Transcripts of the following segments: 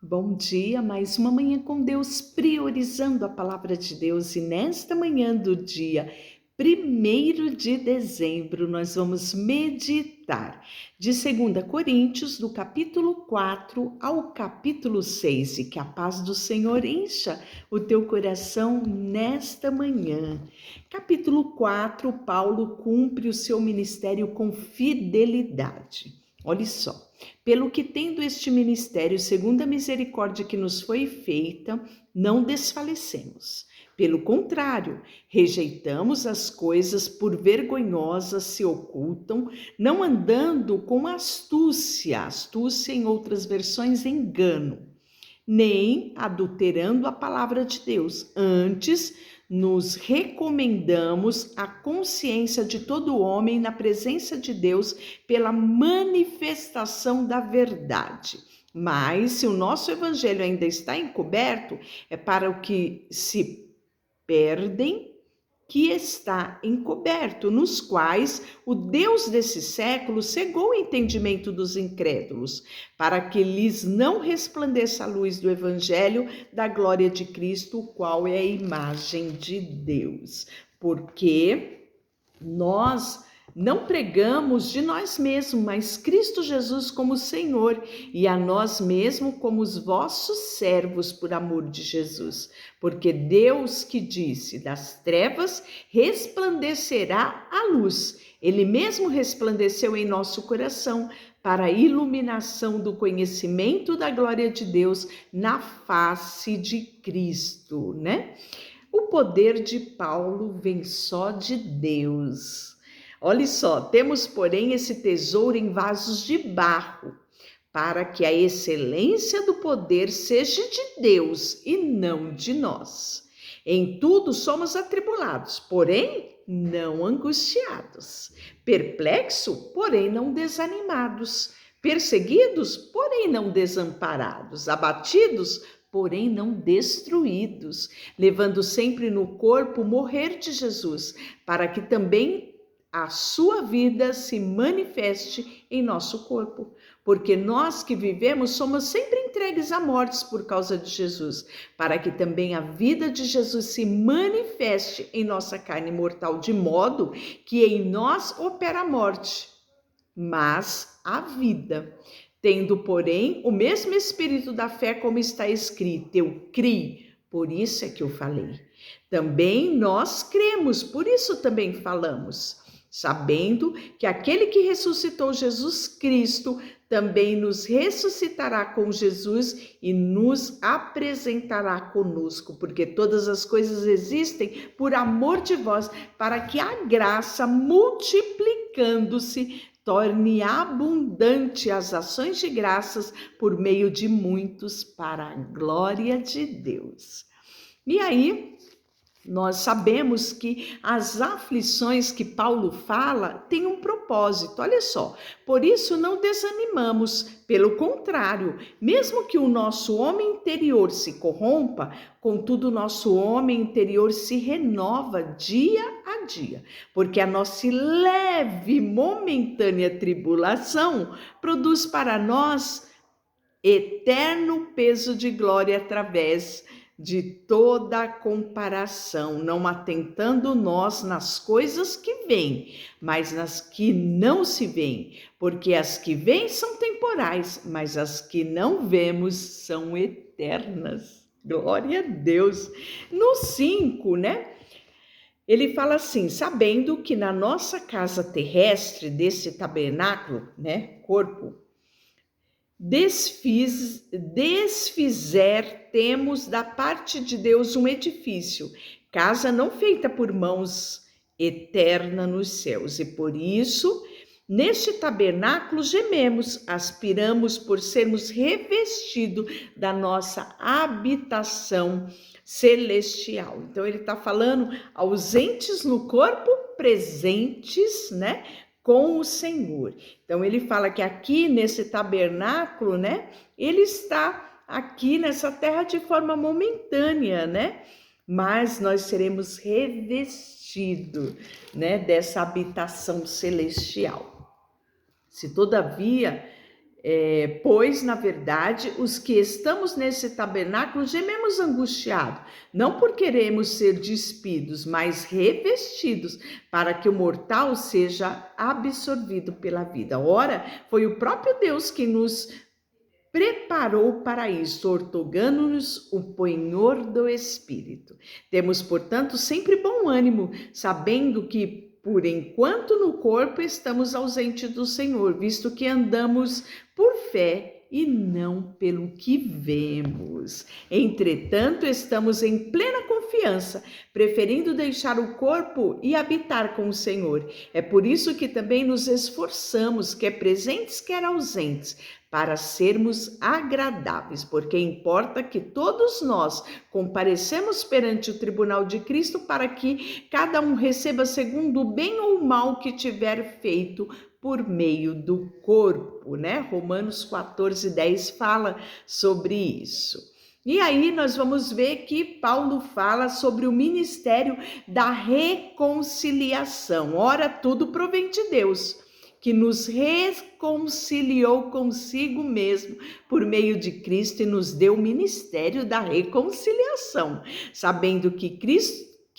Bom dia, mais uma manhã com Deus, priorizando a palavra de Deus. E nesta manhã do dia 1º de dezembro, nós vamos meditar de 2 Coríntios, do capítulo 4 ao capítulo 6. E que a paz do Senhor encha o teu coração nesta manhã. Capítulo 4, Paulo cumpre o seu ministério com fidelidade. Olha só. Pelo que tendo este ministério, segundo a misericórdia que nos foi feita, não desfalecemos. Pelo contrário, rejeitamos as coisas por vergonhosas se ocultam, não andando com astúcia em outras versões, engano, nem adulterando a palavra de Deus. Antes, nos recomendamos a consciência de todo homem na presença de Deus pela manifestação da verdade. Mas, se o nosso evangelho ainda está encoberto, é para o que se perdem que está encoberto, nos quais o Deus desse século cegou o entendimento dos incrédulos, para que lhes não resplandeça a luz do evangelho da glória de Cristo, o qual é a imagem de Deus. Porque nós não pregamos de nós mesmos, mas Cristo Jesus como Senhor, e a nós mesmos como os vossos servos por amor de Jesus. Porque Deus que disse, das trevas resplandecerá a luz. Ele mesmo resplandeceu em nosso coração para a iluminação do conhecimento da glória de Deus na face de Cristo, né? O poder de Paulo vem só de Deus. Olha só, temos, porém, esse tesouro em vasos de barro, para que a excelência do poder seja de Deus e não de nós. Em tudo somos atribulados, porém não angustiados, perplexos, porém não desanimados, perseguidos, porém não desamparados, abatidos, porém não destruídos, levando sempre no corpo o morrer de Jesus, para que também a sua vida se manifeste em nosso corpo. Porque nós que vivemos somos sempre entregues à morte por causa de Jesus, para que também a vida de Jesus se manifeste em nossa carne mortal, de modo que em nós opera a morte, mas a vida. Tendo, porém, o mesmo espírito da fé, como está escrito, eu criei, por isso é que eu falei. Também nós cremos, por isso também falamos, sabendo que aquele que ressuscitou Jesus Cristo também nos ressuscitará com Jesus e nos apresentará conosco, porque todas as coisas existem por amor de vós, para que a graça, multiplicando-se, torne abundante as ações de graças por meio de muitos, para a glória de Deus. E aí, nós sabemos que as aflições que Paulo fala têm um propósito, olha só. Por isso não desanimamos, pelo contrário, mesmo que o nosso homem interior se corrompa, contudo o nosso homem interior se renova dia a dia, porque a nossa leve momentânea tribulação produz para nós eterno peso de glória através de toda a comparação, não atentando nós nas coisas que vêm, mas nas que não se veem, porque as que vêm são temporais, mas as que não vemos são eternas. Glória a Deus. No 5, né? Ele fala assim, sabendo que na nossa casa terrestre, desse tabernáculo, né, corpo, temos da parte de Deus um edifício, casa não feita por mãos, eterna nos céus. E por isso, neste tabernáculo gememos, aspiramos por sermos revestidos da nossa habitação celestial. Então ele está falando ausentes no corpo, presentes, né? Com o Senhor. Então ele fala que aqui nesse tabernáculo, né, ele está aqui nessa terra de forma momentânea, né? Mas nós seremos revestidos, né, dessa habitação celestial. Se todavia Pois, na verdade, os que estamos nesse tabernáculo gememos angustiados, não por queremos ser despidos, mas revestidos, para que o mortal seja absorvido pela vida. Ora, foi o próprio Deus que nos preparou para isso, ortogando-nos o penhor do Espírito. Temos, portanto, sempre bom ânimo, sabendo que por enquanto no corpo estamos ausentes do Senhor, visto que andamos por fé e não pelo que vemos. Entretanto, estamos em plena confiança, preferindo deixar o corpo e habitar com o Senhor. É por isso que também nos esforçamos, quer presentes, quer ausentes, para sermos agradáveis, porque importa que todos nós comparecemos perante o tribunal de Cristo para que cada um receba segundo o bem ou o mal que tiver feito por meio do corpo, né? Romanos 14:10 fala sobre isso. E aí nós vamos ver que Paulo fala sobre o ministério da reconciliação. Ora, tudo provém de Deus, que nos reconciliou consigo mesmo por meio de Cristo e nos deu o ministério da reconciliação, sabendo que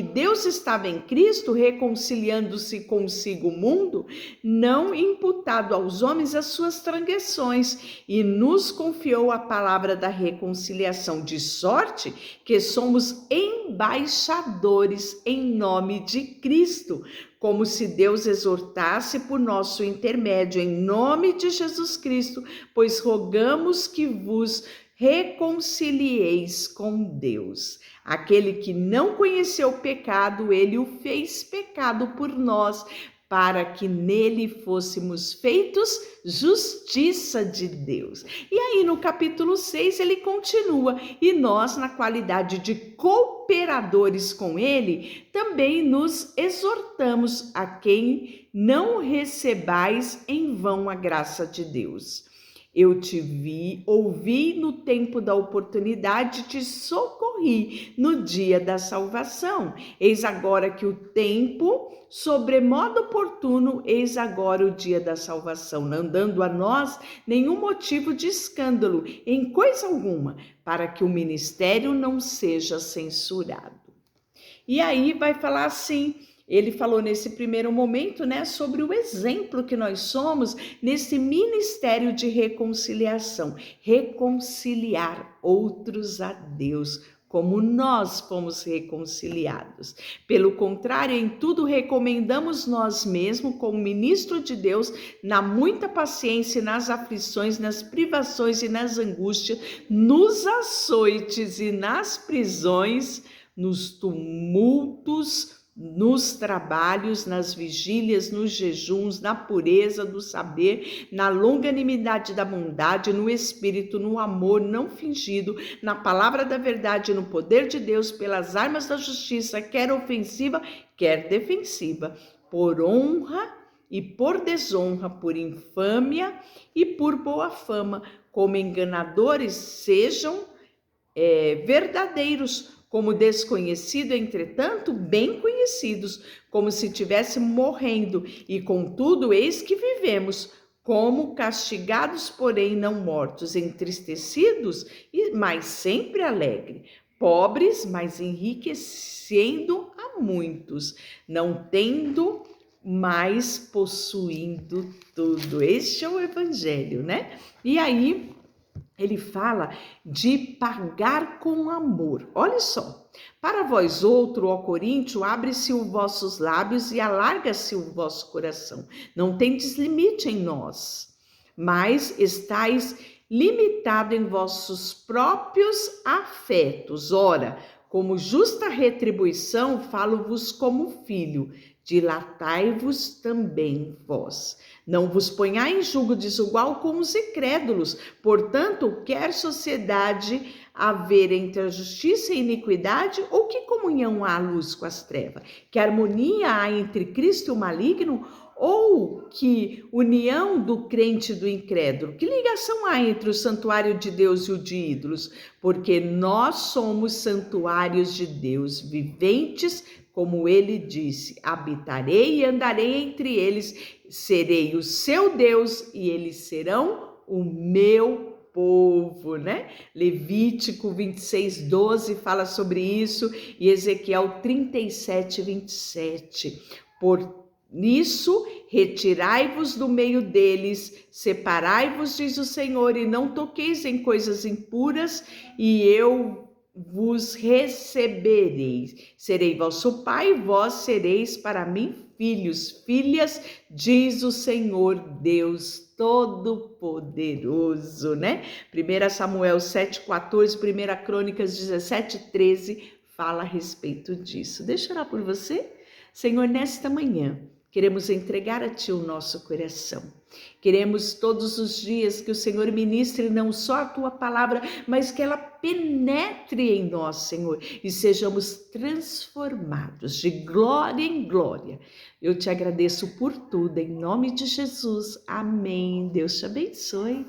Deus estava em Cristo, reconciliando-se consigo o mundo, não imputado aos homens as suas transgressões, e nos confiou a palavra da reconciliação, de sorte que somos embaixadores em nome de Cristo, como se Deus exortasse por nosso intermédio, em nome de Jesus Cristo, pois rogamos que vos reconcilieis com Deus. Aquele que não conheceu o pecado, ele o fez pecado por nós, para que nele fôssemos feitos justiça de Deus. E aí no capítulo 6 ele continua, e nós, na qualidade de cooperadores com ele, também nos exortamos a quem não recebais em vão a graça de Deus. Eu te ouvi no tempo da oportunidade, te socorri no dia da salvação. Eis agora que o tempo, sobremodo oportuno, eis agora o dia da salvação, não dando a nós nenhum motivo de escândalo, em coisa alguma, para que o ministério não seja censurado. E aí vai falar assim, ele falou nesse primeiro momento, né, sobre o exemplo que nós somos nesse ministério de reconciliação, reconciliar outros a Deus, como nós fomos reconciliados. Pelo contrário, em tudo recomendamos nós mesmos, como ministro de Deus, na muita paciência, nas aflições, nas privações e nas angústias, nos açoites e nas prisões, nos tumultos, nos trabalhos, nas vigílias, nos jejuns, na pureza do saber, na longanimidade da bondade, no espírito, no amor não fingido, na palavra da verdade, no poder de Deus, pelas armas da justiça, quer ofensiva, quer defensiva, por honra e por desonra, por infâmia e por boa fama, como enganadores sejam verdadeiros, como desconhecido, entretanto, bem conhecidos, como se tivesse morrendo, e contudo, eis que vivemos, como castigados, porém não mortos, entristecidos, mas sempre alegre, pobres, mas enriquecendo a muitos, não tendo, mas possuindo tudo. Este é o evangelho, né? E aí ele fala de pagar com amor. Olha só. Para vós outro, ó Coríntio, abre-se os vossos lábios e alarga-se o vosso coração. Não tendes limite em nós, mas estáis limitado em vossos próprios afetos. Ora, como justa retribuição, falo-vos como filho. Dilatai-vos também vós. Não vos ponhai em julgo desigual com os incrédulos. Portanto, quer sociedade haver entre a justiça e a iniquidade, ou que comunhão há a luz com as trevas? Que harmonia há entre Cristo e o maligno? Ou que união do crente e do incrédulo? Que ligação há entre o santuário de Deus e o de ídolos? Porque nós somos santuários de Deus viventes, como ele disse, habitarei e andarei entre eles, serei o seu Deus e eles serão o meu povo, né? Levítico 26:12 fala sobre isso e Ezequiel 37:27. Por nisso, retirai-vos do meio deles, separai-vos, diz o Senhor, e não toqueis em coisas impuras, e eu vos receberei. Serei vosso pai, e vós sereis para mim filhos, filhas, diz o Senhor Deus Todo-Poderoso, né? 1 Samuel 7:14, 1 Crônicas 17:13 fala a respeito disso. Deixa eu orar por você. Senhor, nesta manhã, queremos entregar a Ti o nosso coração. Queremos todos os dias que o Senhor ministre não só a Tua palavra, mas que ela penetre em nós, Senhor, e sejamos transformados de glória em glória. Eu te agradeço por tudo, em nome de Jesus. Amém. Deus te abençoe.